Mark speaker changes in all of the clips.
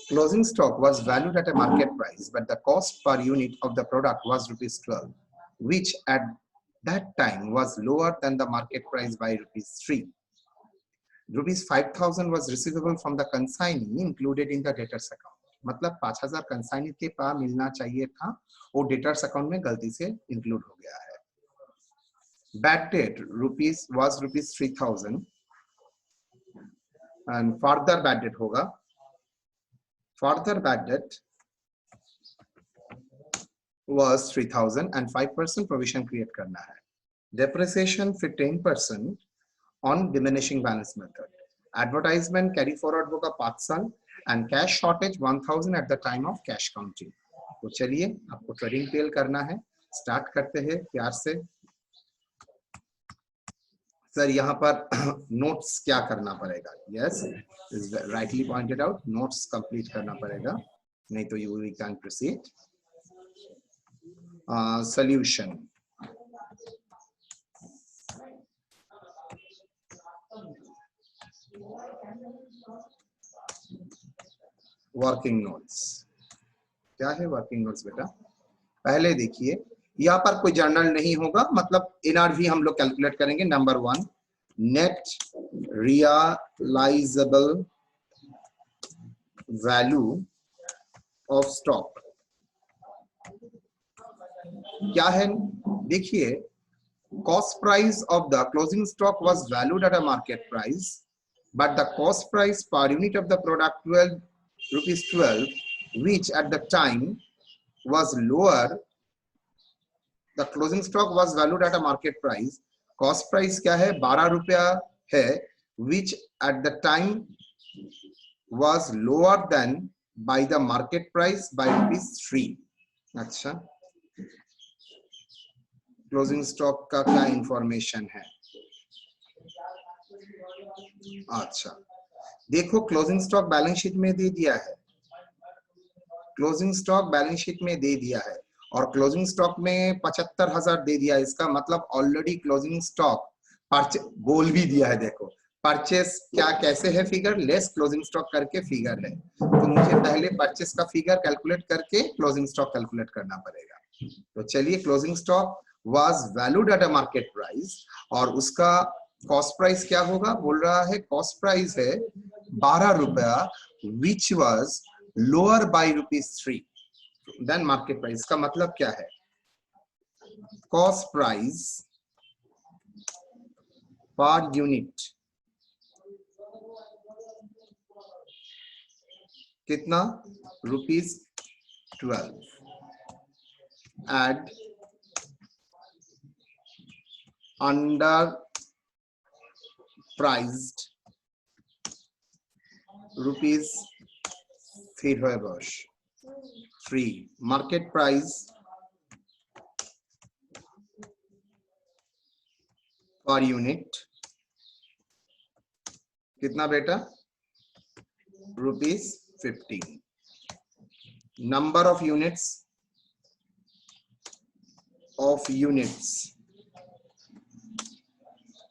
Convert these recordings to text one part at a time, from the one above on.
Speaker 1: Closing stock was valued at a market price, but the cost per unit of the product was rupees 12, which at that time was lower than the market price by rupees 3. Rupees 5,000 was receivable from the consignee included in the debtors account. मतलब 5,000 consignee के पास मिलना चाहिए था, वो debtors account में गलती से include हो गया है. Bad debt was rupees 3,000 and further bad debt होगा. Further bad debt was 3,000 and 5% provision create करना है. Depreciation 15% on diminishing balance method. Advertisement carry forward होगा 5 साल and cash shortage 1,000 at the time of cash counting. तो चलिए आपको trading tell करना है. स्टार्ट करते हैं प्यार से. सर यहाँ पर नोट्स क्या करना पड़ेगा? Yes, is rightly pointed out. Notes complete करना पड़ेगा, नहीं तो you we can proceed. Solution. Working notes. क्या है वर्किंग नोट्स बेटा? पहले देखिए, यहाँ पर कोई जर्नल नहीं होगा, मतलब एनआरवी हम लोग कैलकुलेट करेंगे. Number 1, net realizable value of stock. क्या है? देखिए, cost price of the closing stock was valued at a market price, but the cost price per unit of the product rupees 12, which at the time was lower. The closing stock was valued at a market price. Cost price क्या है? 12 रुपया है, which at the time was lower than by the market price by rupees 3. अच्छा, closing stock का क्या information है? अच्छा, देखो क्लोजिंग स्टॉक बैलेंस शीट में दे दिया है. क्लोजिंग स्टॉक बैलेंस शीट में दे दिया है और क्लोजिंग स्टॉक में 75,000 दे दिया. इसका मतलब ऑलरेडी क्लोजिंग स्टॉक बोल भी दिया है. देखो परचेस क्या कैसे है, फिगर लेस क्लोजिंग स्टॉक करके फिगर है. तो मुझे पहले परचेस का फिगर कैलकुलेट करके क्लोजिंग स्टॉक कैलकुलेट करना पड़ेगा. तो चलिए, closing stock was valued at a market price और उसका कॉस्ट प्राइस क्या होगा? बोल रहा है कॉस्ट प्राइस है 12 रुपया, which was lower by rupees 3 than market price. का मतलब क्या है? कॉस्ट प्राइस पर यूनिट कितना? Rupees 12. Add under priced rupees 3 market price per unit कितना बेटा? Rupees 15. number of units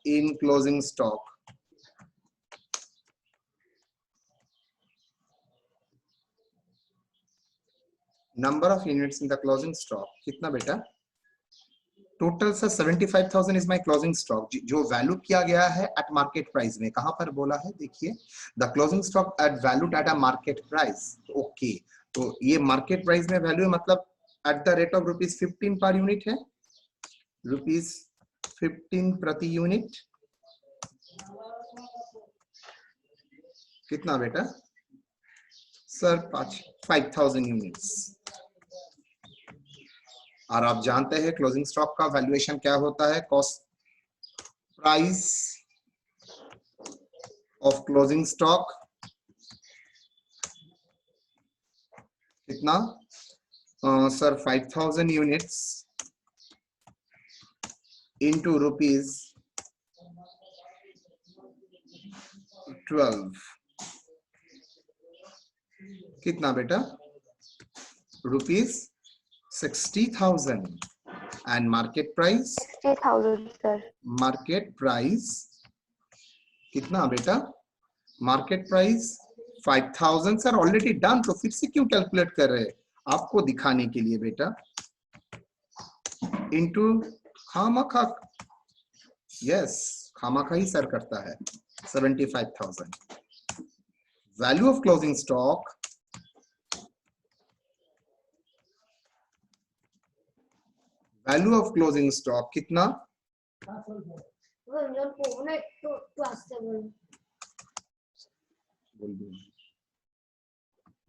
Speaker 1: in closing stock number of units in the closing stock कितना बेटा? Total sir 75,000 is my closing stock, जो value किया गया है eight market price में. कहां पर बोला है? देखिए, the closing stock at valued at a market price. Okay, तो ये मार्केट प्राइस में वैल्यू है, मतलब at the rate of rupees 15 per unit है. रुपीज 15 प्रति यूनिट कितना बेटा? Sir 5,000 units. और आप जानते हैं क्लोजिंग स्टॉक का वैल्यूएशन क्या होता है? Cost price of closing stock कितना? सर 5,000 यूनिट्स into rupees 12 कितना बेटा? Rupees 60,000 and market price
Speaker 2: 60,000 sir.
Speaker 1: market price कितना बेटा? market price 5,000 sir already done, तो फिर से क्यों कैलकुलेट कर रहे हैं? आपको दिखाने के लिए बेटा, इनटू खामखा, यस खामखा ही सर करता है 75,000। Value of closing stock, value of closing stock कितना?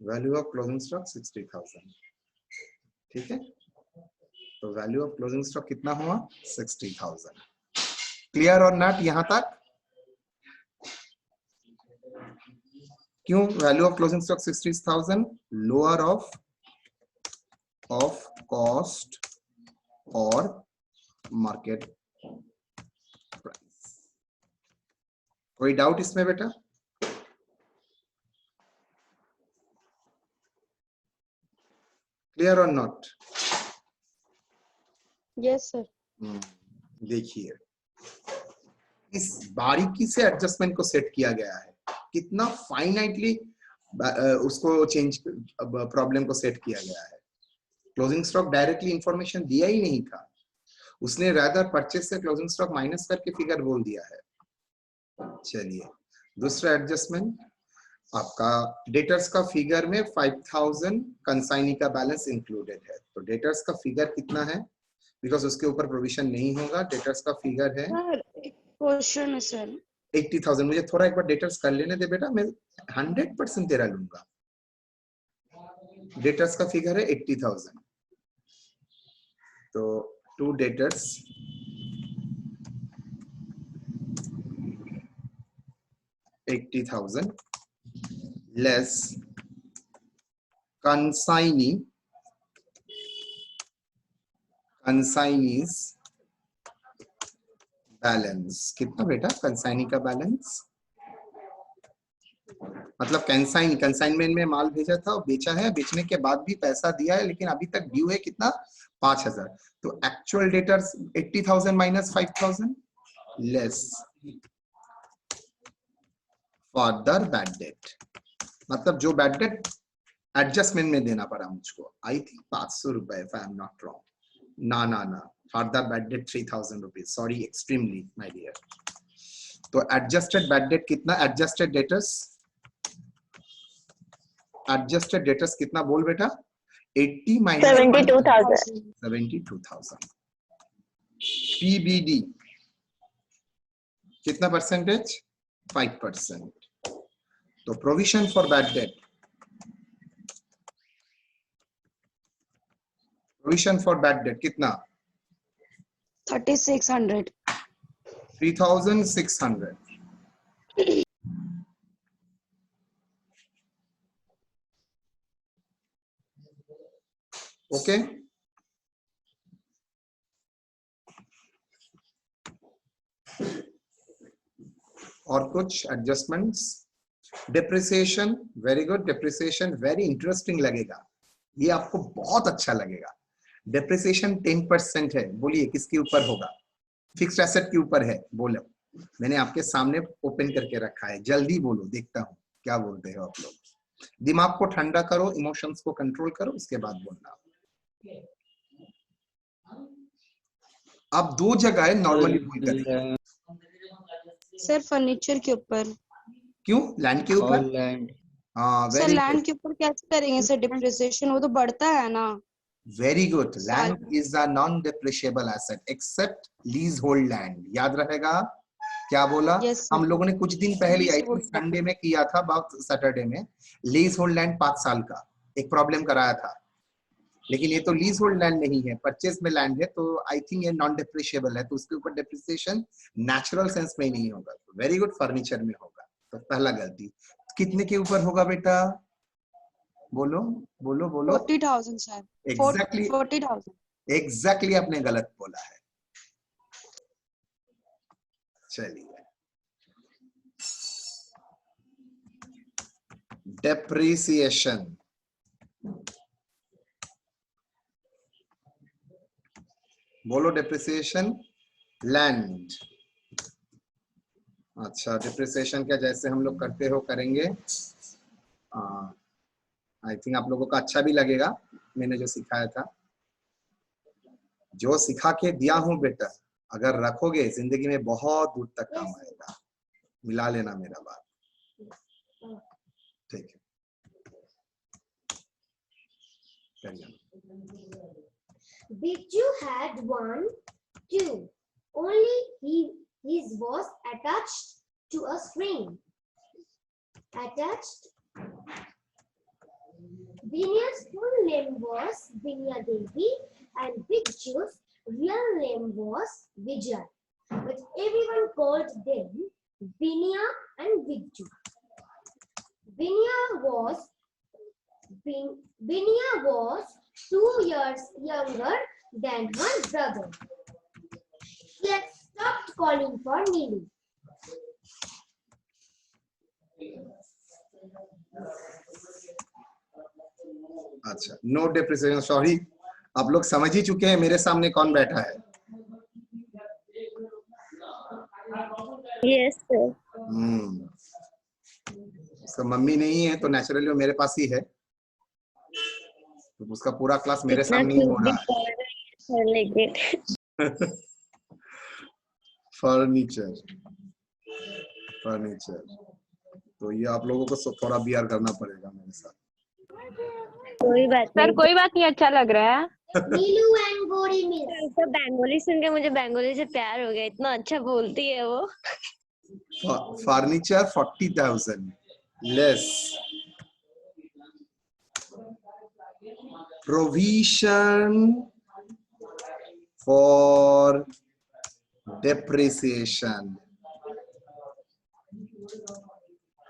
Speaker 1: वैल्यू ऑफ क्लोजिंग स्टॉक 60,000, ठीक है। तो वैल्यू ऑफ क्लोजिंग स्टॉक कितना हुआ? 60,000। क्लियर और नॉट यहां तक? क्यों value of closing stock 60,000? Lower of cost और मार्केट प्राइस। कोई डाउट इसमें बेटा? क्लियर और नॉट?
Speaker 2: Yes sir.
Speaker 1: देखिए इस बारीकी से एडजस्टमेंट को सेट किया गया है, कितना फाइनाइटली उसको चेंज प्रॉब्लम को सेट किया गया है। क्लोजिंग स्टॉक डायरेक्टली इंफॉर्मेशन दिया ही नहीं था, उसने रादर परचेज से क्लोजिंग स्टॉक माइनस करके फिगर बोल दिया है। चलिए दूसरा एडजस्टमेंट, आपका डेटर्स का फिगर में 5,000 कंसाइनी का बैलेंस इंक्लूडेड है, तो डेटर्स का फिगर कितना है? बिकॉज उसके ऊपर प्रोविजन नहीं होगा, डेटर्स का फिगर है
Speaker 2: सर एक क्वेश्चन है सर।
Speaker 1: 80,000। मुझे थोड़ा एक बार डेटर्स कर लेने दे बेटा, मैं 100% तेरा लूंगा। डेटर्स का फिगर है 80,000, तो to debtors 80,000 less consignee's balance. कितना बेटा कंसाइनी का बैलेंस? मतलब कंसाइनमेंट में माल भेजा था और बेचा है, बेचने के बाद भी पैसा दिया है, लेकिन अभी तक ड्यू है कितना? 5,000। तो actual debtors 80,000 minus 5,000 less further bad date, मतलब जो बैड डेट एडजस्टमेंट में देना पड़ा मुझको, आई थिंक 500 रुपए if I am not wrong. ना further bad debt 3,000 rupees, sorry extremely my dear. तो एडजस्टेड बैड डेट कितना? एडजस्टेड डेटर्स कितना बोल बेटा? 80 माइनस 72,000। पीबीडी कितना परसेंटेज? 5%। तो provision for bad date, provision for bad debt कितना?
Speaker 2: 3600।
Speaker 1: 3,600। ओके और कुछ adjustments? Depreciation, very good. Depreciation very interesting लगेगा, ये आपको बहुत अच्छा लगेगा। डिप्रिसिएशन 10% है, बोलिए किसके ऊपर होगा? फिक्स्ड एसेट के ऊपर है। बोलो, मैंने आपके सामने ओपन करके रखा है, जल्दी बोलो, देखता हूं क्या बोलते हो आप लोग। दिमाग को ठंडा करो, इमोशंस को कंट्रोल करो, उसके बाद बोलना। अब दो जगह है नॉर्मली बोल करेंगे।
Speaker 2: सर फर्नीचर के ऊपर।
Speaker 1: क्यों? लैंड के ऊपर?
Speaker 3: लैंड।
Speaker 1: हाँ
Speaker 2: सर
Speaker 1: वेरी
Speaker 2: लैंड
Speaker 1: गुड,
Speaker 2: के ऊपर कैसे करेंगे सर डिप्रिसिएशन? वो तो बढ़ता है ना।
Speaker 1: Very good.
Speaker 2: साल
Speaker 1: land is a non depreciable asset except leasehold land. याद रहेगा क्या बोला?
Speaker 2: यस
Speaker 1: हम
Speaker 2: सर।
Speaker 1: लोगों ने कुछ दिन पहले I think
Speaker 2: Leasehold land।
Speaker 1: Sunday में किया था, बात सैटरडे में। लीज होल्ड लैंड 5 साल का एक प्रॉब्लम कराया था, लेकिन ये तो लीज होल्ड लैंड नहीं है, परचेज में लैंड है, तो आई थिंक ये नॉन डिप्रिशिएबल है, तो उसके ऊपर डिप्रिसिएशन नेचुरल सेंस में नहीं होगा। वेरी गुड, फर्नीचर में होगा। तो पहला गलती कितने के ऊपर होगा बेटा? बोलो बोलो बोलो।
Speaker 2: 40,000 सर।
Speaker 1: एग्जैक्टली
Speaker 2: 40,000।
Speaker 1: एग्जैक्टली आपने गलत बोला है। चलिए, डेप्रिसिएशन, बोलो डेप्रिसिएशन लैंड। अच्छा, डिप्रिसिएशन क्या जैसे हम लोग करते हो करेंगे। आई थिंक आप लोगों को अच्छा भी लगेगा मैंने जो सिखाया था। जो सिखा के दिया हूं बेटा, अगर रखोगे जिंदगी में बहुत दूर तक काम आएगा। मिला लेना मेरा बात, ठीक है।
Speaker 3: Biju had 1, 2. Only his was attached to a string. Attached. Binya's full name was Binya Devi and Biju's real name was Vijay. But everyone called them Binya and Biju. Binya was 2 years younger than her brother. She had stopped calling for Neelu.
Speaker 1: अच्छा, no depreciation, sorry आप लोग समझ ही चुके हैं मेरे सामने कौन बैठा है।
Speaker 4: Yes sir.
Speaker 1: उसका मम्मी नहीं है तो नेचुरली वो मेरे पास ही है, तो उसका पूरा क्लास मेरे सामने ही हो रहा है।
Speaker 4: लेकिन
Speaker 1: फर्नीचर फर्नीचर, तो ये आप लोगों को थोड़ा बियर करना पड़ेगा मेरे साथ।
Speaker 4: कोई बात
Speaker 5: सर
Speaker 4: नहीं
Speaker 5: कोई बात नहीं, अच्छा लग रहा है।
Speaker 3: Neelu and Gori Mills.
Speaker 4: तो बंगाली सुन के मुझे बंगाली से प्यार हो गया, इतना अच्छा बोलती है वो।
Speaker 1: Furniture 40,000 less. Provision for depreciation.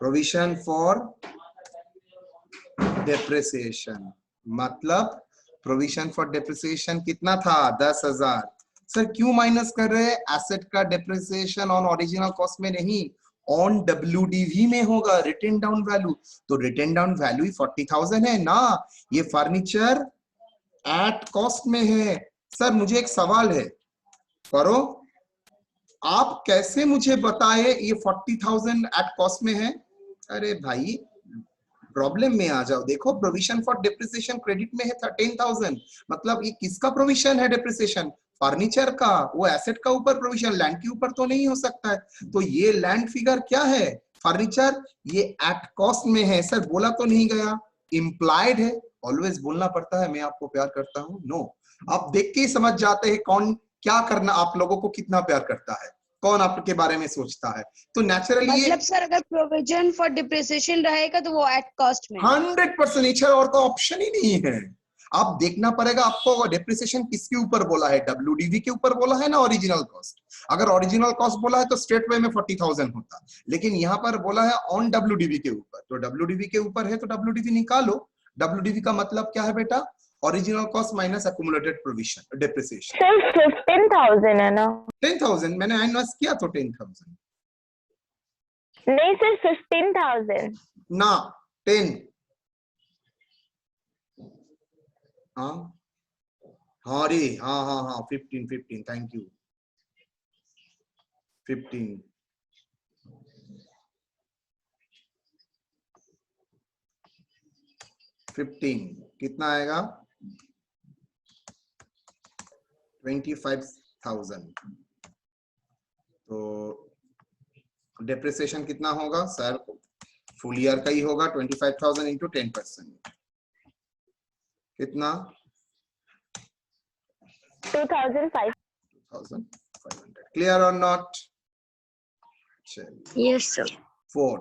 Speaker 1: Provision for depreciation मतलब प्रोविजन फॉर डेप्रिसिएशन कितना था? 10,000। सर क्यों माइनस कर रहे हैं? एसेट का डेप्रिसिएशन ऑन ओरिजिनल कॉस्ट में नहीं, ऑन WDV में होगा, रिटन डाउन वैल्यू। तो रिटन डाउन वैल्यू ही 40,000 है ना। ये फर्नीचर एट कॉस्ट में है। सर मुझे एक सवाल है, करो आप कैसे मुझे बताए ये 40,000 एट कॉस्ट में है? अरे भाई प्रॉब्लम में आ जाओ। देखो प्रोविजन फॉर डेप्रिसिएशन क्रेडिट में है 13,000, मतलब ये किसका प्रोविजन है डेप्रिसिएशन? फर्नीचर का। वो एसेट का ऊपर प्रोविजन, लैंड के ऊपर तो नहीं हो सकता है। तो ये लैंड फिगर क्या है? फर्नीचर ये एट कॉस्ट में है। सर बोला तो नहीं गया, इम्प्लाइड है। ऑलवेज बोलना पड़ता है मैं आपको प्यार करता हूँ? नो, आप देख के ही समझ जाते हैं कौन क्या करना, आप लोगों को कितना प्यार करता है, कौन आपके बारे में सोचता है। तो नेचुरली
Speaker 2: मतलब सर अगर प्रोविजन फॉर डिप्रिसिएशन रहेगा तो वो एट कॉस्ट में
Speaker 1: 100% है, और कोई ऑप्शन ही नहीं है। आप देखना पड़ेगा आपको डेप्रिसिएशन किसके ऊपर बोला है, WDV के ऊपर बोला है ना ओरिजिनल कॉस्ट। अगर ओरिजिनल कॉस्ट बोला है तो स्ट्रेट वे में 40,000 होता, लेकिन यहाँ पर बोला है ऑन WDV के ऊपर। तो WDV के ऊपर है तो WDV निकालो। WDV का मतलब क्या है बेटा? Original cost minus accumulated provision depreciation.
Speaker 4: Sir 15,000 है ना?
Speaker 1: 10,000 मैंने इन्वेस्ट किया तो 10,000
Speaker 4: नहीं सर 15,000
Speaker 1: ना 10। हाँ हाँ रे, हाँ हाँ हाँ 15 थैंक यू 15। कितना आएगा? 25,000। तो डेप्रिसिएशन कितना होगा सर? फुल ईयर का ही होगा। 25,000 इंटू 10% कितना?
Speaker 4: 2,500।
Speaker 1: क्लियर और नॉट? चलिए
Speaker 4: यस सर।
Speaker 1: 4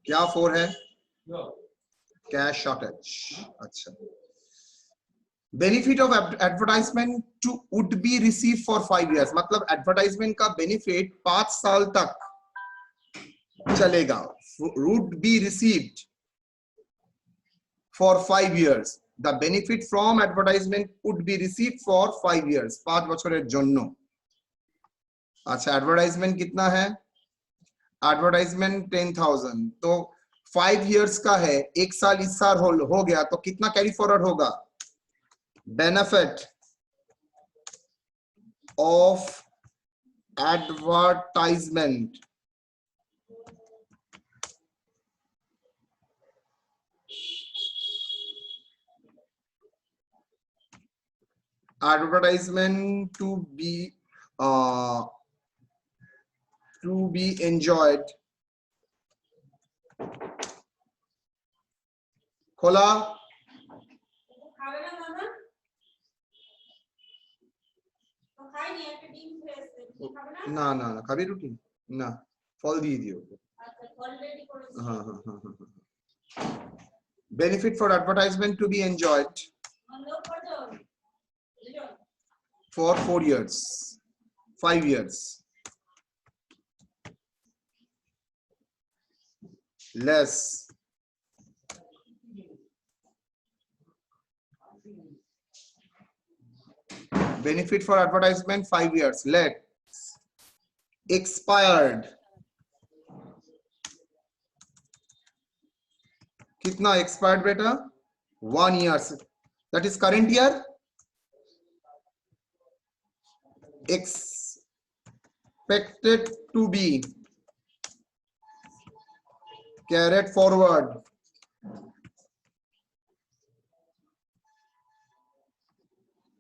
Speaker 1: क्या 4 है? Cash shortage. अच्छा, benefit of advertisement to would be receive for 5 years, मतलब एडवर्टाइजमेंट का बेनिफिट 5 साल तक चलेगा। Would be received for 5 years, the benefit from advertisement would be received for 5 years, 5 বছরের জন্য। अच्छा एडवर्टाइजमेंट कितना है? एडवर्टाइजमेंट 10,000, तो 5 years का है, एक साल इस साल हो गया तो कितना कैरी फॉरवर्ड होगा? Benefit of advertisement advertisement to be enjoyed. खोला ना ना ना खाबी रुटी ना फल দিয়ে দিও हाँ हाँ हाँ हाँ benefit for advertisement to be enjoyed for 4 years 5 years less benefit for advertisement 5 years let expired कितना expired बेटा 1 year that is current year expected to be carried forward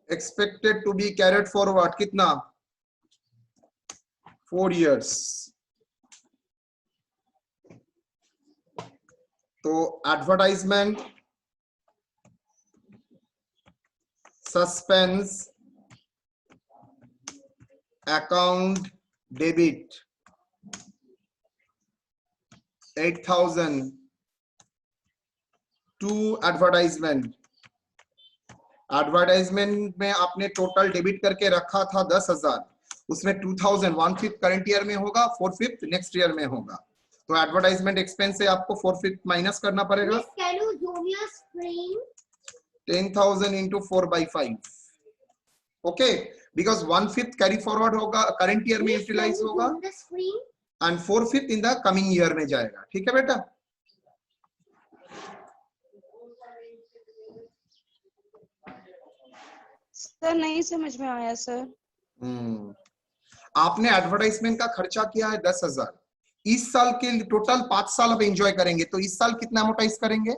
Speaker 1: expected to be carried forward कितना 4 years तो advertisement suspense account debit 8,000 to advertisement में आपने total debit करके रखा था 10,000 उसमें 2,000 1/5 करंट ईयर में होगा 4/5 नेक्स्ट ईयर में होगा तो एडवर्टाइजमेंट एक्सपेंस से आपको 4/5 माइनस करना पड़ेगा 10,000 into 4/5 okay because 1/5 carry forward होगा करंट ईयर में यूटिलाइज होगा and 4/5 in the coming year में जाएगा ठीक है बेटा
Speaker 2: सर नहीं समझ में आया सर
Speaker 1: आपने एडवर्टाइजमेंट का खर्चा किया है 10,000 इस साल के टोटल 5 साल अब एंजॉय करेंगे तो इस साल कितना अमोर्टाइज करेंगे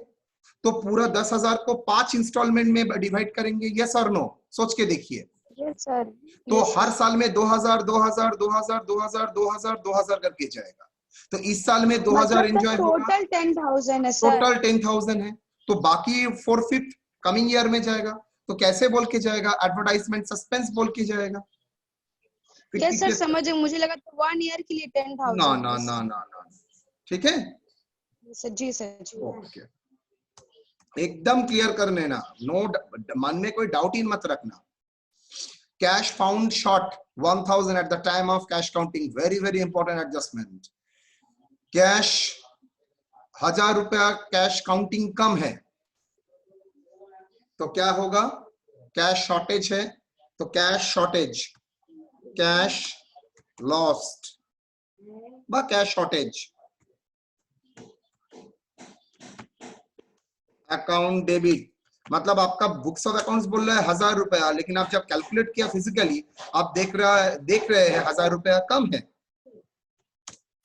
Speaker 1: तो पूरा 10,000 को 5 इंस्टॉलमेंट में डिवाइड करेंगे यस और नो सोच के देखिए
Speaker 2: यस सर
Speaker 1: तो हर साल में 2,000 2,000 2,000 2,000 2,000 2,000 करके जाएगा तो इस साल में 2,000 एंजॉय होगा
Speaker 2: टोटल 10,000 है सर
Speaker 1: टोटल 10,000 है तो बाकी 4/5 कमिंग ईयर में जाएगा तो कैसे बोल के जाएगा एडवर्टाइजमेंट सस्पेंस बोल के जाएगा
Speaker 2: यस सर समझ मुझे लगा तो 1 ईयर के लिए 10,000
Speaker 1: ना ना ना ना ना ठीक है
Speaker 2: सर जी सर जी
Speaker 1: ओके एकदम क्लियर कर लेना नो मन में कोई डाउट ही मत रखना cash found short 1,000 at the time of cash counting very very important adjustment cash 1,000 रुपया कैश काउंटिंग कम है तो क्या होगा कैश शॉर्टेज है तो कैश शॉर्टेज कैश लॉस्ट बा कैश शॉर्टेज अकाउंट डेबिट मतलब आपका बुक्स ऑफ अकाउंट्स बोल रहा है 1,000 रुपया लेकिन आप जब कैलकुलेट किया फिजिकली आप देख रहे हैं 1,000 रुपया कम है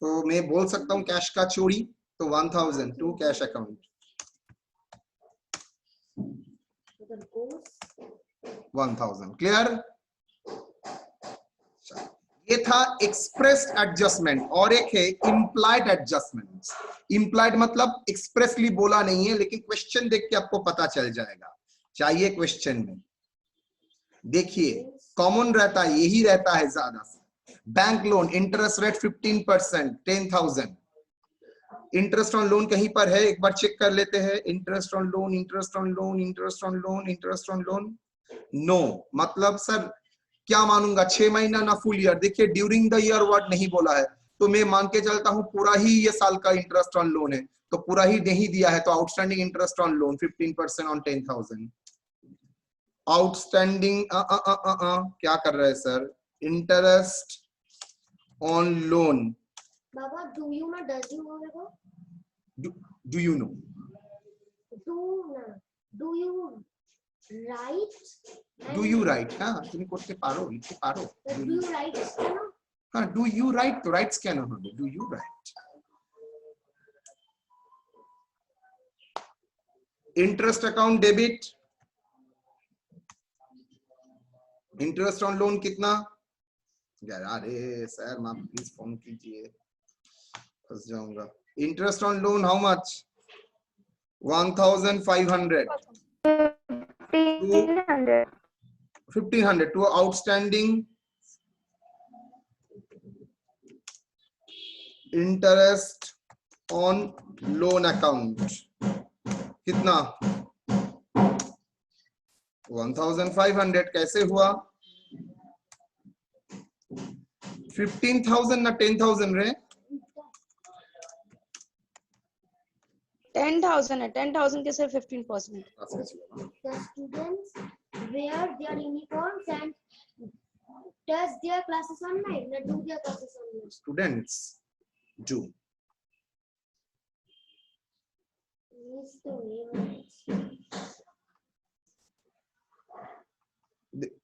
Speaker 1: तो मैं बोल सकता हूं कैश का चोरी तो 1,000 टू कैश अकाउंट 1,000 क्लियर ये था एक्सप्रेस्ड एडजस्टमेंट और एक है इम्प्लाइड एडजस्टमेंट इम्प्लाइड मतलब एक्सप्रेसली बोला नहीं है लेकिन क्वेश्चन देख के आपको पता चल जाएगा चाहिए क्वेश्चन में देखिए कॉमन रहता है यही रहता है ज्यादा से bank loan interest rate 15% 10,000 interest on loan कहीं पर है एक बार चेक कर लेते हैं interest on loan interest on loan interest on loan interest on loan no मतलब सर क्या मानूंगा 6 महीना ना फुल ईयर देखिए ड्यूरिंग द ईयर वर्ड नहीं बोला है तो मैं मान के चलता हूं पूरा ही ये साल का इंटरेस्ट ऑन लोन है तो पूरा ही नहीं दिया है तो outstanding interest on loan 15% on 10,000 outstanding क्या कर रहे हैं sir interest on loan
Speaker 3: Baba do you ना डज यू होगा
Speaker 1: do you know
Speaker 3: do you right
Speaker 1: do you right हाँ তুমি করতে পারো লিখতে পারো
Speaker 3: डू यू राइट
Speaker 1: हाँ डू यू राइट तो राइट्स क्या ना হবে do you right interest account debit interest on loan कितना? यार अरे सर आप प्लीज फोन कीजिए, फंस जाऊंगा। Interest on loan how much? 1500
Speaker 5: 1500
Speaker 1: 1500 to outstanding interest on loan account कितना? 1500 कैसे हुआ? 15,000 ना 10,000 रे?
Speaker 2: 10,000 है, 10,000 के सिर्फ 15%।
Speaker 3: The students wear their uniforms and does their classes online. Not do their classes online.
Speaker 1: Students do.
Speaker 3: Needs to waive.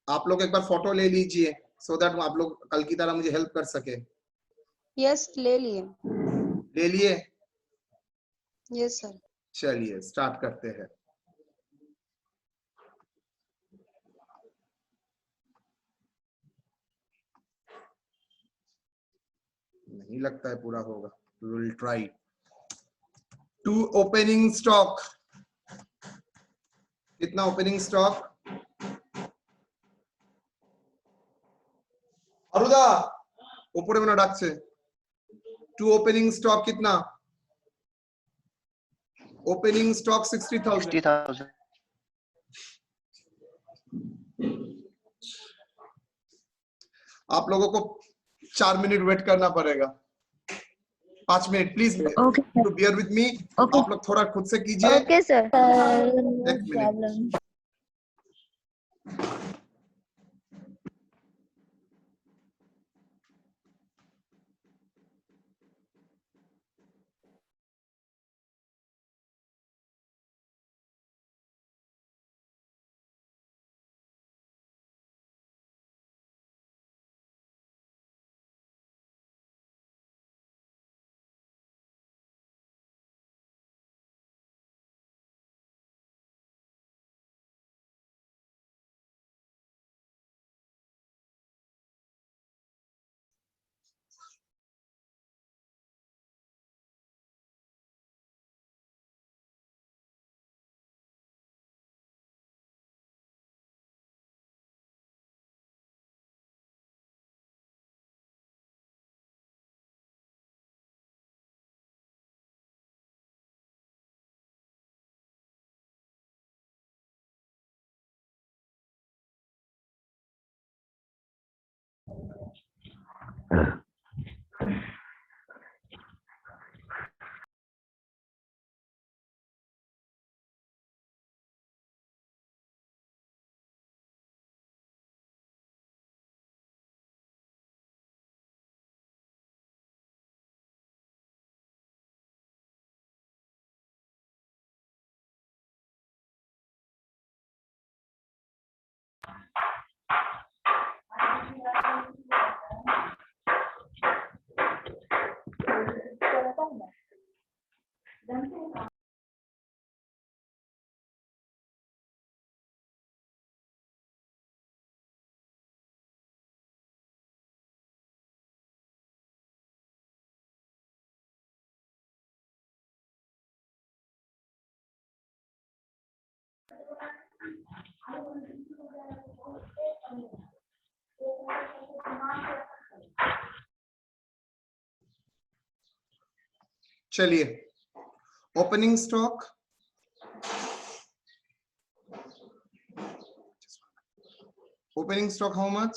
Speaker 1: आप लोग एक बार फोटो ले लीजिए so that आप लोग कल की तरह मुझे हेल्प कर सके।
Speaker 2: यस, ले लिए।
Speaker 1: ले लिए?
Speaker 2: Yes sir.
Speaker 1: चलिए स्टार्ट करते हैं। नहीं लगता है पूरा होगा। We will try. To opening stock कितना ओपनिंग स्टॉक? अरुदा ऊपर में डाकছে। टू ओपनिंग स्टॉक कितना? Opening stock 60,000। आप लोगों को 4 मिनट वेट करना पड़ेगा। 5 minute please to bear with me. आप लोग थोड़ा खुद से कीजिए।
Speaker 4: Okay sir.
Speaker 1: एक मिनट। चलिए opening stock how much?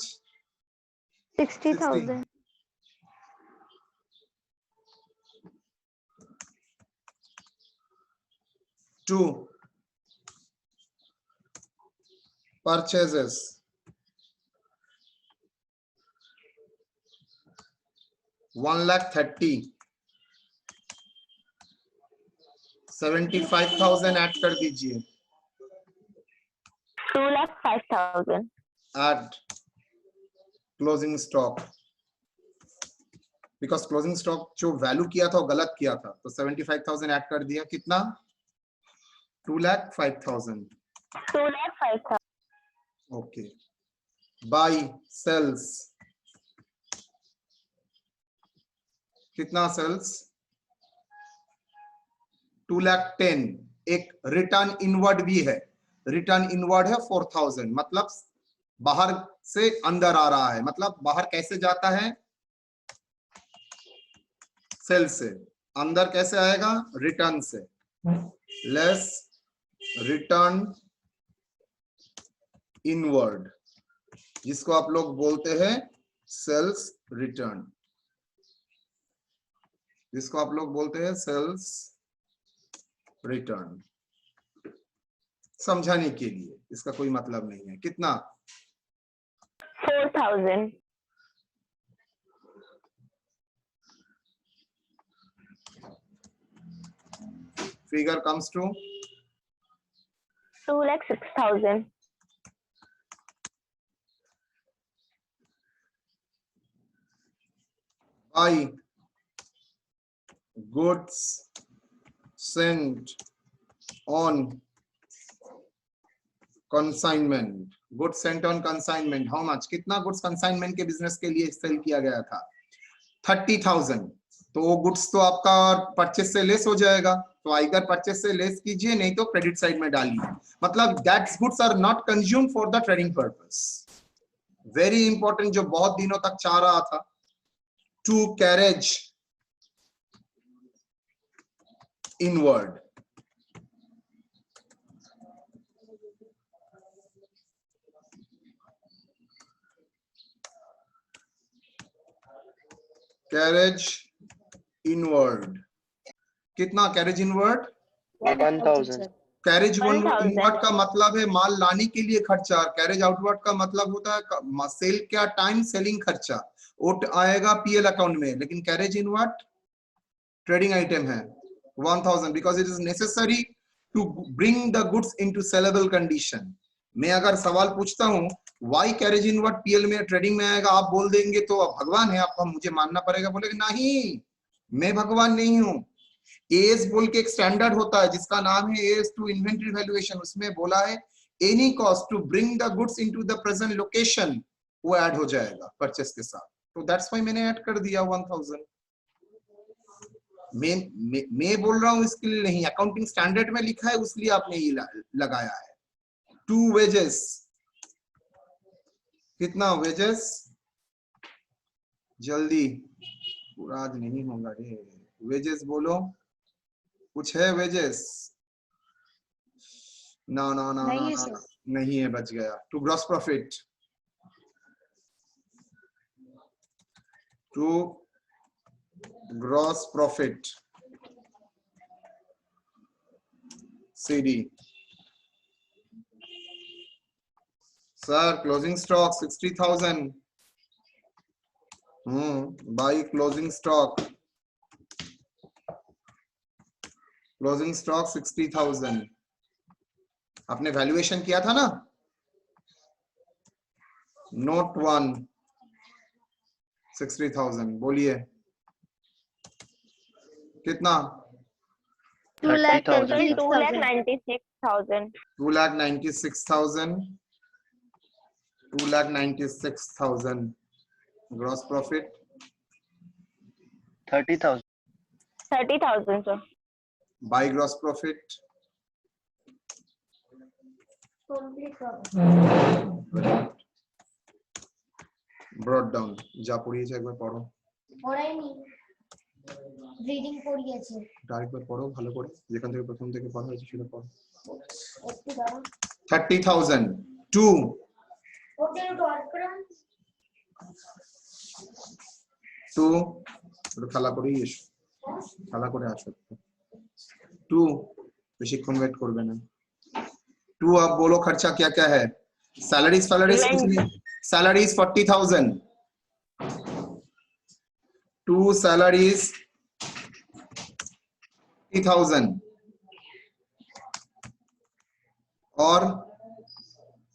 Speaker 5: 60,000
Speaker 1: to purchases $1,30,000 75,000 add कर दीजिए।
Speaker 5: 2,05,000
Speaker 1: add closing stock because closing stock जो वैल्यू किया था वो गलत किया था तो 75,000 ऐड कर दिया। कितना? 2,05,000।
Speaker 5: 2,05,000
Speaker 1: ओके बाई सेल्स, कितना सेल्स? 2,10,000। एक रिटर्न इनवर्ड भी है, रिटर्न इनवर्ड है 4,000, मतलब बाहर से अंदर आ रहा है। मतलब बाहर कैसे जाता है? सेल से। अंदर कैसे आएगा? रिटर्न से। लेस रिटर्न इनवर्ड, जिसको आप लोग बोलते हैं सेल्स रिटर्न, जिसको आप लोग बोलते हैं सेल्स रिटर्न। समझाने के लिए, इसका कोई मतलब नहीं है। कितना?
Speaker 5: 4,000.
Speaker 1: Figure comes to
Speaker 5: 2,06,000.
Speaker 1: By goods sent on consignment, goods sent on consignment, how much? कितना गुड्स कंसाइनमेंट के बिजनेस के लिए सेल किया गया था? 30,000। तो वो गुड्स तो आपका परचेस से लेस हो जाएगा, तो आइगर परचेस से लेस कीजिए, नहीं तो क्रेडिट साइड में डालिए। मतलब that's goods are not consumed for the trading purpose. Very important, जो बहुत दिनों तक चाह रहा था। To carriage inward, carriage inward, कितना कैरेज इनवर्ड?
Speaker 6: 1,000.
Speaker 1: कैरेज
Speaker 5: 1,000.
Speaker 1: इनवर्ड का मतलब है माल लाने के लिए खर्चा, और कैरेज आउटवर्ड का मतलब होता है सेल क्या टाइम सेलिंग खर्चा, वो आएगा पीएल अकाउंट में। लेकिन कैरेज इनवर्ड ट्रेडिंग आइटम है 1,000, because it is necessary to bring the goods into saleable condition. मैं अगर सवाल पूछता हूं वाई कैरेज इनवर्ड पीएल में ट्रेडिंग में आएगा, आप बोल देंगे तो आप भगवान है, आपको मुझे मानना पड़ेगा। बोलेगे नहीं, मैं भगवान नहीं हूं। एएस बोल के एक स्टैंडर्ड होता है जिसका नाम है एएस टू इन्वेंटरी वैल्यूएशन, उसमें बोला है any cost to bring the goods into the present location, वो ऐड हो जाएगा परचेस के साथ। तो दैट्स व्हाई मैंने ऐड कर दिया 1,000। मैं बोल रहा हूं इसके लिए नहीं, अकाउंटिंग स्टैंडर्ड में लिखा है उसलिए आपने ये लगाया है। टू वेजेस, कितना वेजेस? जल्दी, पूरा आज नहीं होगा रे। वेजेस बोलो, कुछ है वेजेस? ना ना ना
Speaker 2: नहीं
Speaker 1: ना
Speaker 2: है
Speaker 1: ना,
Speaker 2: सर।
Speaker 1: नहीं है, बच गया। To gross profit, to gross profit CD. Sir closing stock 60,000। By closing stock, closing stock 60,000। आपने वैल्यूएशन किया था ना, नोट 1 60,000। बोलिए कितना?
Speaker 6: 30,000.
Speaker 5: 2,96,000.
Speaker 1: 2,96,000, 2,96,000 gross profit.
Speaker 6: 30,000.
Speaker 5: 30,000, sir.
Speaker 1: By gross profit,
Speaker 3: complete करो।
Speaker 1: Broad down. जा पढ़िए, एक बार पढ़ो,
Speaker 3: পড়াইনি, রিডিং পড়িয়েছে।
Speaker 1: আরেকবার পড়ো ভালো করে, যেখান থেকে প্রথম থেকে পড়া হয়েছে সেটা পড়ো।
Speaker 3: একটু দাও।
Speaker 1: 30,000 2
Speaker 3: ওটা একটু অন করো।
Speaker 1: 2 একটু খেলা করেই এসো, খেলা করে আসো। 2 বেশিক্ষণ ওয়েট করবে না। 2 अब बोलो खर्चा क्या क्या है? सैलरीज कुछ नहीं, सैलरीज 40,000, 2 सैलरीज 40,000 और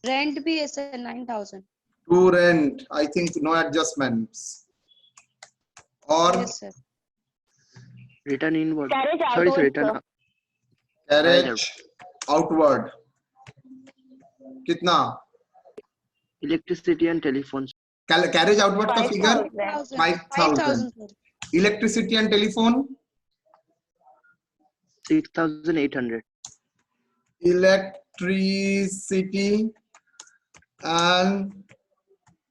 Speaker 2: रेंट भी है sir 9,000।
Speaker 1: 2 rent, I think no adjustments. और
Speaker 2: yes sir.
Speaker 6: Return inward.
Speaker 5: Carriage
Speaker 6: Sorry,
Speaker 5: outwards,
Speaker 6: return.
Speaker 5: sir.
Speaker 1: Carriage outward कितना?
Speaker 6: Electricity and telephone.
Speaker 1: Carriage outward का figure
Speaker 5: 5,000.
Speaker 1: 5,000. Electricity and telephone
Speaker 6: 6,800.
Speaker 1: Electricity and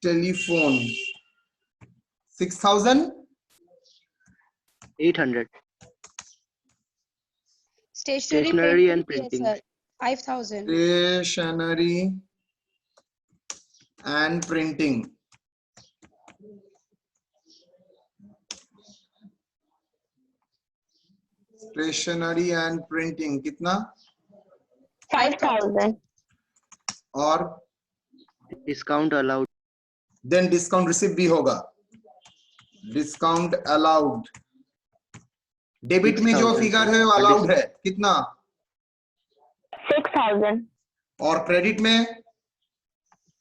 Speaker 1: telephone 6,800.
Speaker 6: 800.
Speaker 2: Stationery
Speaker 6: and
Speaker 2: printing
Speaker 6: printing.
Speaker 2: sir 5,000.
Speaker 1: Stationery and printing stationery and printing कितना
Speaker 5: 5,000.
Speaker 1: और
Speaker 6: Discount allowed.
Speaker 1: Then discount receive भी होगा discount allowed debit में जो
Speaker 6: 6,000
Speaker 1: figure है वो allowed है कितना
Speaker 5: 6,000.
Speaker 1: और क्रेडिट में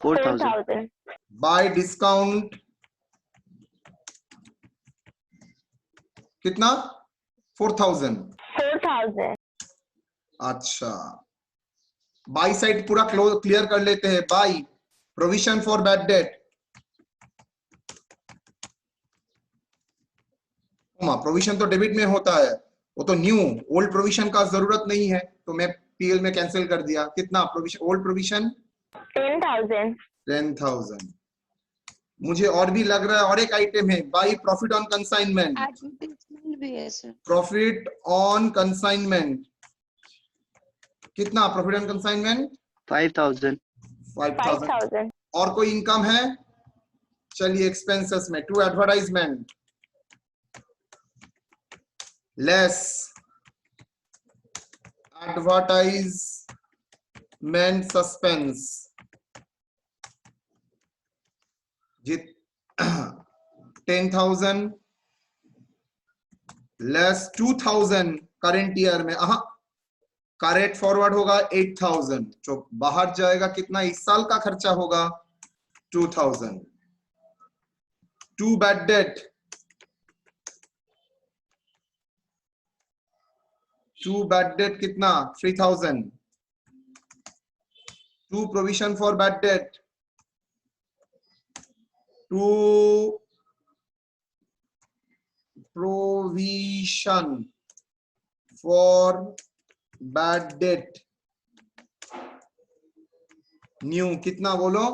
Speaker 6: 4,000.
Speaker 5: 4,000.
Speaker 1: बाय डिस्काउंट कितना 4,000.
Speaker 5: 4,000.
Speaker 1: अच्छा बाई साइड पूरा क्लियर कर लेते हैं by provision for bad date provision तो डेबिट में होता है वो तो न्यू ओल्ड प्रोविजन का जरूरत नहीं है तो मैं पीएल में कैंसिल कर दिया कितना प्रोविजन ओल्ड प्रोविजन
Speaker 5: 10,000.
Speaker 1: 10,000. मुझे और भी लग रहा है और एक आइटम है by profit on consignment
Speaker 2: Advertisement भी है सर
Speaker 1: प्रॉफिट ऑन कंसाइनमेंट कितना प्रॉफिट ऑन कंसाइनमेंट
Speaker 6: 5,000.
Speaker 1: 5,000.
Speaker 5: 5,000.
Speaker 1: और कोई इनकम है चलिए एक्सपेंसेस में to advertisement less advertisement suspense जित 10,000 लेस 2,000 करंट ईयर में करेक्ट फॉरवर्ड होगा 8,000 जो बाहर जाएगा कितना इस साल का खर्चा होगा 2,000. टू बैड डेट कितना 3,000. To provision for bad debt to provision for bad debt new कितना बोलो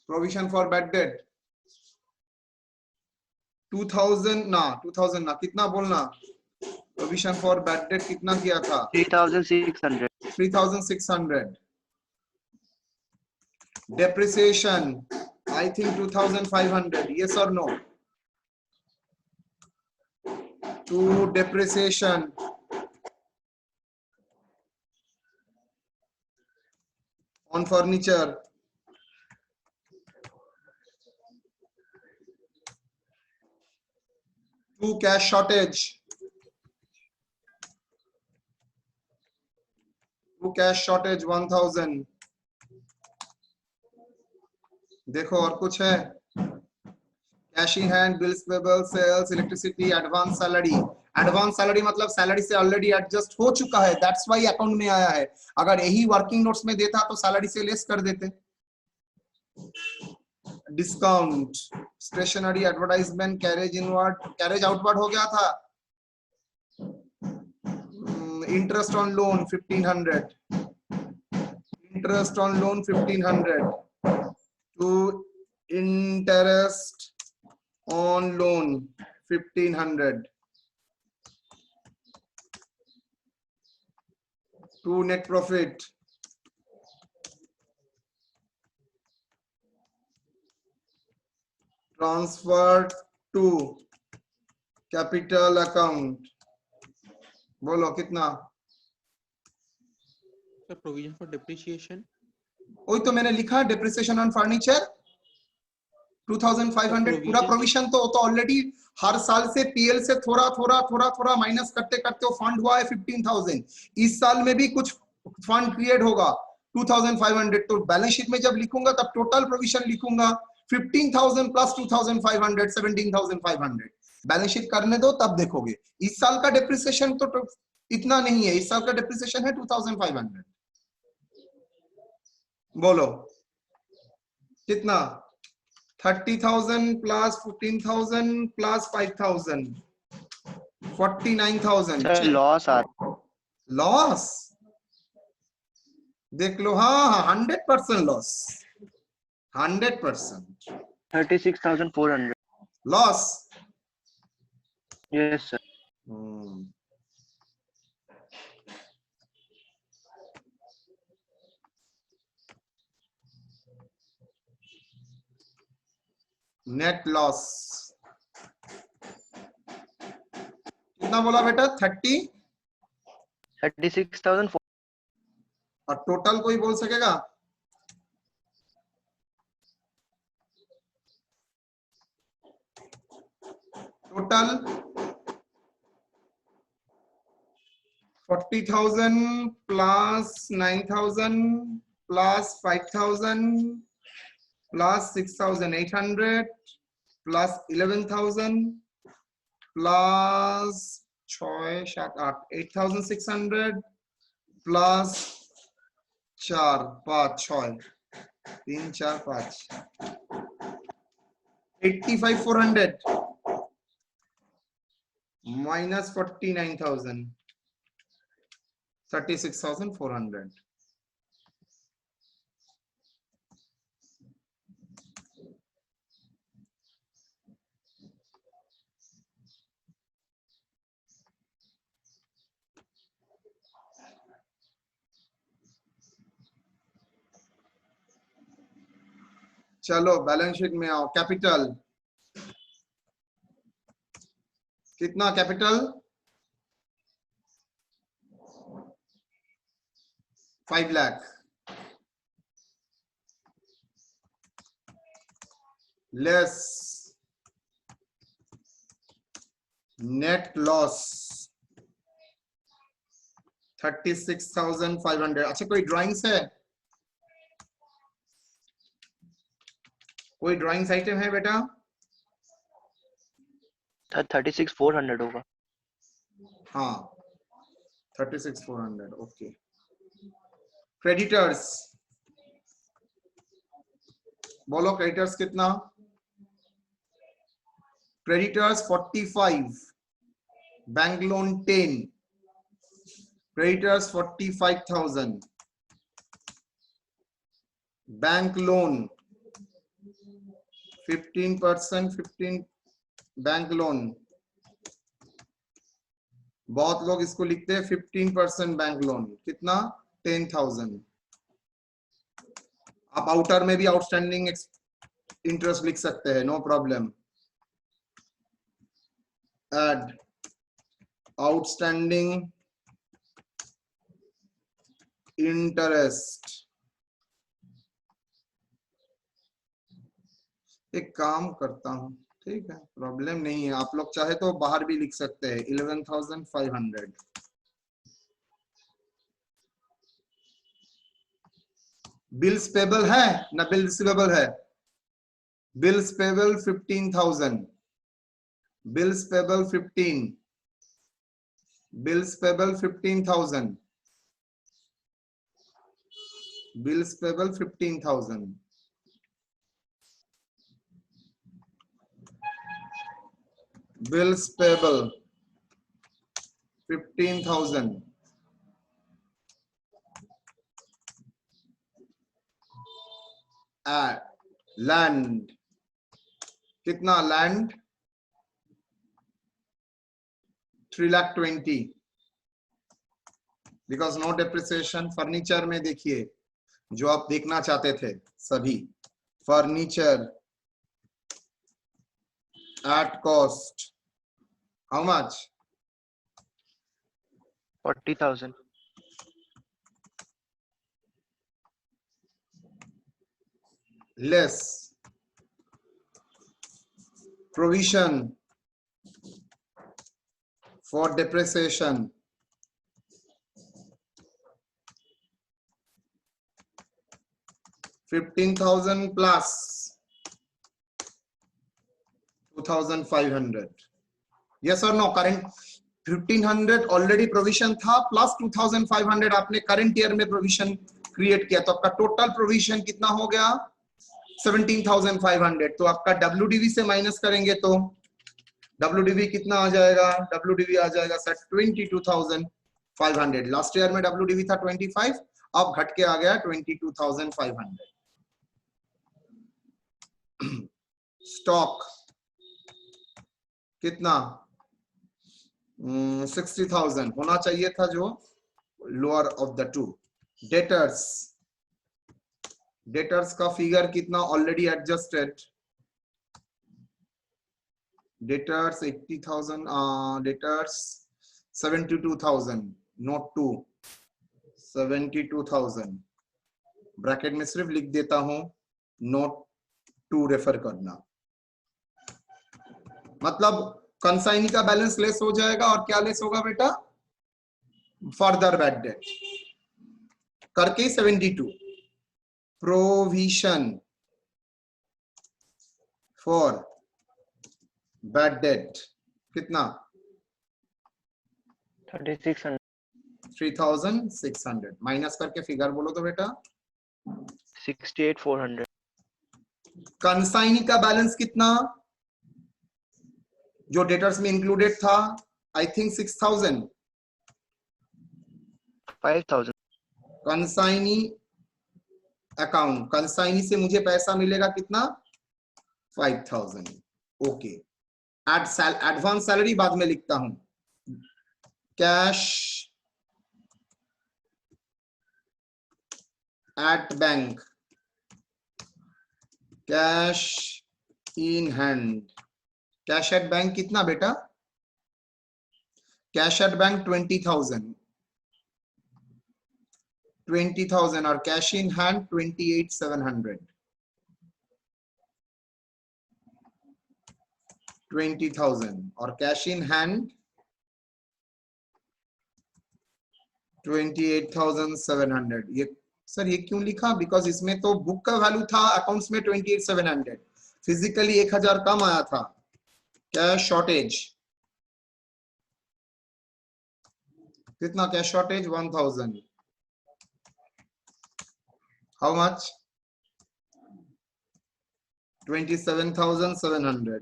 Speaker 1: प्रोविजन फॉर बैड डेट 2,000 ना कितना बोलना प्रोविजन फॉर बैड डेट कितना किया था
Speaker 6: 3,600.
Speaker 1: 3,600. depreciation I think 2,500. yes or no to depreciation on furniture to cash shortage 1,000. देखो और कुछ है cash in hand bills payable sales electricity advance salary मतलब सैलरी से ऑलरेडी एडजस्ट हो चुका है दैट्स व्हाई अकाउंट में आया है अगर यही वर्किंग नोट्स में देता तो सैलरी से लेस कर देते discount stationery advertisement carriage outward हो गया था interest on loan 1,500 to interest on loan 1,500 to net profit transferred to capital account बोलो कितना
Speaker 7: प्रोविजन फॉर डिप्रिसिएशन
Speaker 1: वही तो मैंने लिखा डिप्रिसिएशन ऑन फर्नीचर 2,500 पूरा प्रोविजन तो ऑलरेडी हर साल से पीएल से थोड़ा माइनस करते वो फंड हुआ है 15,000 इस साल में भी कुछ फंड क्रिएट होगा 2,500 तो बैलेंस शीट में जब लिखूंगा तब टोटल प्रोविजन लिखूंगा 15,000 प्लस 2,500 17,500 बैलेंस शीट करने दो तब देखोगे इस साल का डिप्रिसिएशन तो इतना नहीं है, इस साल का डिप्रिसिएशन है 2500। बोलो कितना? 30,000 प्लस 15,000 प्लस 5,000, 49,000।
Speaker 6: सर लॉस आ
Speaker 1: लॉस देख लो, हाँ 100% loss, 100%
Speaker 6: 36,400।
Speaker 1: Loss.
Speaker 6: Yes sir.
Speaker 1: Net loss कितना बोला बेटा?
Speaker 6: 36,400।
Speaker 1: और टोटल कोई बोल सकेगा? Total 40,000 plus 9,000 plus 5,000 plus 6,800 plus 11,000 plus 6 7 8 8,600 plus 4 5 6 3 4 5 85,400 minus 49,000 36,400। चलो बैलेंस शीट में आओ। कैपिटल कितना? Capital 5 lakh less net loss 36,500। अच्छा कोई ड्राइंग्स है? कोई ड्राइंग्स आइटम है बेटा?
Speaker 6: सर 36,400 होगा।
Speaker 1: हाँ 36,400। ओके। क्रेडिटर्स बोलो, क्रेडिटर्स कितना? Creditors 45, bank loan 10, creditors 45,000, bank loan 15%, 15 bank loan. बहुत लोग इसको लिखते हैं 15% बैंक लोन। कितना? 10,000। आप आउटर में भी आउटस्टैंडिंग इंटरेस्ट लिख सकते हैं, no problem. Add outstanding interest. एक काम करता हूं, ठीक है, प्रॉब्लम नहीं है। आप लोग चाहे तो बाहर भी लिख सकते हैं 11,500। बिल्स पेबल है ना बिल रिसीवेबल है? Bills payable 15,000, bills payable 15, bills payable 15,000, bills payable 15,000। Bills payable 15,000। Land कितना? Land 3,20,000 because no depreciation. Furniture में देखिए जो आप देखना चाहते थे सभी, furniture at cost how much?
Speaker 6: 40,000।
Speaker 1: less provision for depreciation 15,000 plus 2,500। yes or no? current 1500 already provision था प्लस 2500 आपने करंट ईयर में प्रोविजन क्रिएट किया, तो आपका टोटल प्रोविजन कितना हो गया 17,500। तो आपका WDV से माइनस करेंगे तो WDV कितना आ जाएगा, WDV आ जाएगा सर 22,500। लास्ट ईयर में WDV था 25, अब घट के आ गया 22,500। स्टॉक कितना 60,000 होना चाहिए था, जो lower of the two. Debtors का फिगर कितना already adjusted, debtors 80,000, debtors 72,000, note 2 72,000, bracket में सिर्फ लिख देता हूं नोट 2 रेफर करना, मतलब कंसाइनी का बैलेंस लेस हो जाएगा और क्या लेस होगा बेटा, फर्दर बैड डेट करके 72। प्रोविजन फॉर बैड डेट कितना 3,600 माइनस करके फिगर बोलो तो बेटा
Speaker 6: 68,400।
Speaker 1: कंसाइनी का बैलेंस कितना जो डेटर्स में इंक्लूडेड था, I think 6,000।
Speaker 6: 5,000।
Speaker 1: Consignee account, consignee से मुझे पैसा मिलेगा कितना 5,000। ओके, एडवांस सैलरी बाद में लिखता हूं, cash at bank, cash in hand. Cash at bank कितना बेटा, कैश एट बैंक 20,000 और कैश इन हैंड 28,700। 20,000 और कैश इन हैंड 28,700। ये सर ये क्यों लिखा, बिकॉज इसमें तो बुक का वैल्यू था अकाउंट्स में 28,700, फिजिकली 1,000 कम आया था। कैश शॉर्टेज कितना, कैश शॉर्टेज 1,000। How much 27,700।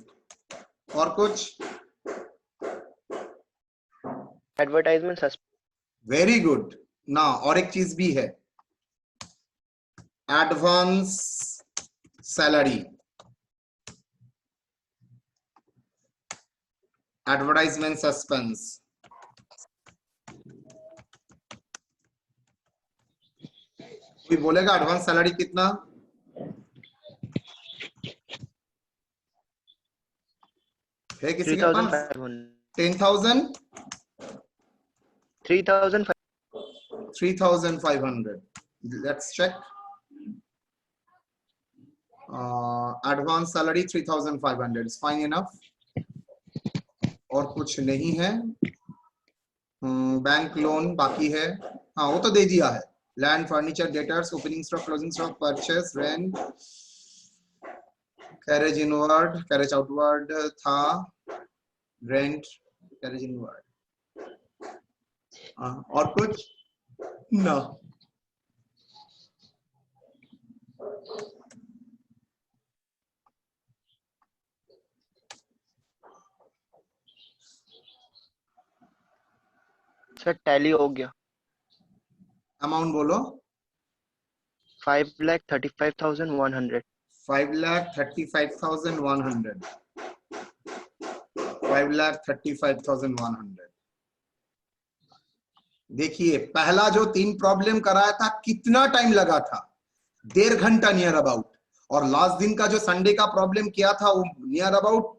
Speaker 1: और कुछ
Speaker 6: एडवर्टाइजमेंट
Speaker 1: वेरी गुड ना, और एक चीज भी है, एडवांस सैलरी, एडवर्टाइजमेंट सस्पेंस। कोई बोलेगा एडवांस सैलरी कितना, है किसी के पास 10,000 3,500। Let's check, advance salary 3,500 is fine enough. और कुछ नहीं है, बैंक लोन बाकी है, हाँ वो तो दे दिया है। Land, furniture, debtors, opening stock, closing stock, purchase, rent, carriage inward, carriage outward था, रेंट, कैरेज इनवर्ड। और कुछ ना,
Speaker 6: सर टैली हो गया।
Speaker 1: अमाउंट बोलो
Speaker 6: 5,35,100।
Speaker 1: 5,35,100। 5,35,100। देखिए पहला जो 3 प्रॉब्लम कराया था कितना टाइम लगा था, 1.5 घंटा नियर अबाउट, और लास्ट दिन का जो संडे का प्रॉब्लम किया था वो नियर अबाउट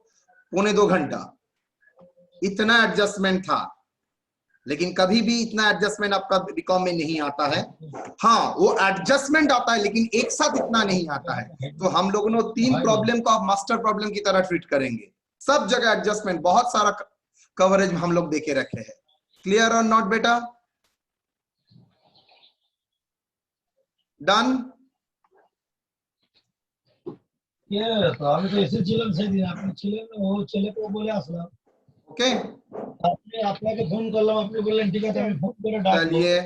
Speaker 1: 1.25 घंटा। इतना एडजस्टमेंट था, लेकिन कभी भी इतना एडजस्टमेंट आपका बीकॉम में नहीं आता है। हाँ वो एडजस्टमेंट आता है लेकिन एक साथ इतना नहीं आता है। तो हम लोगों ने 3 प्रॉब्लम को आप मास्टर प्रॉब्लम की तरह ट्रीट करेंगे, सब जगह एडजस्टमेंट, बहुत सारा कवरेज हम लोग देके रखे हैं। क्लियर और नॉट बेटा, डन।
Speaker 8: আমি তো এসেছিলাম সেদিন, আপনি ছিলেন না, ও ছেলেকেও বলে আসলাম,
Speaker 1: ওকে,
Speaker 8: আপনি আপনাকে ফোন করলাম, আপনি বললেন ঠিক আছে আমি ফোন করে ডাকবো।
Speaker 1: চলিए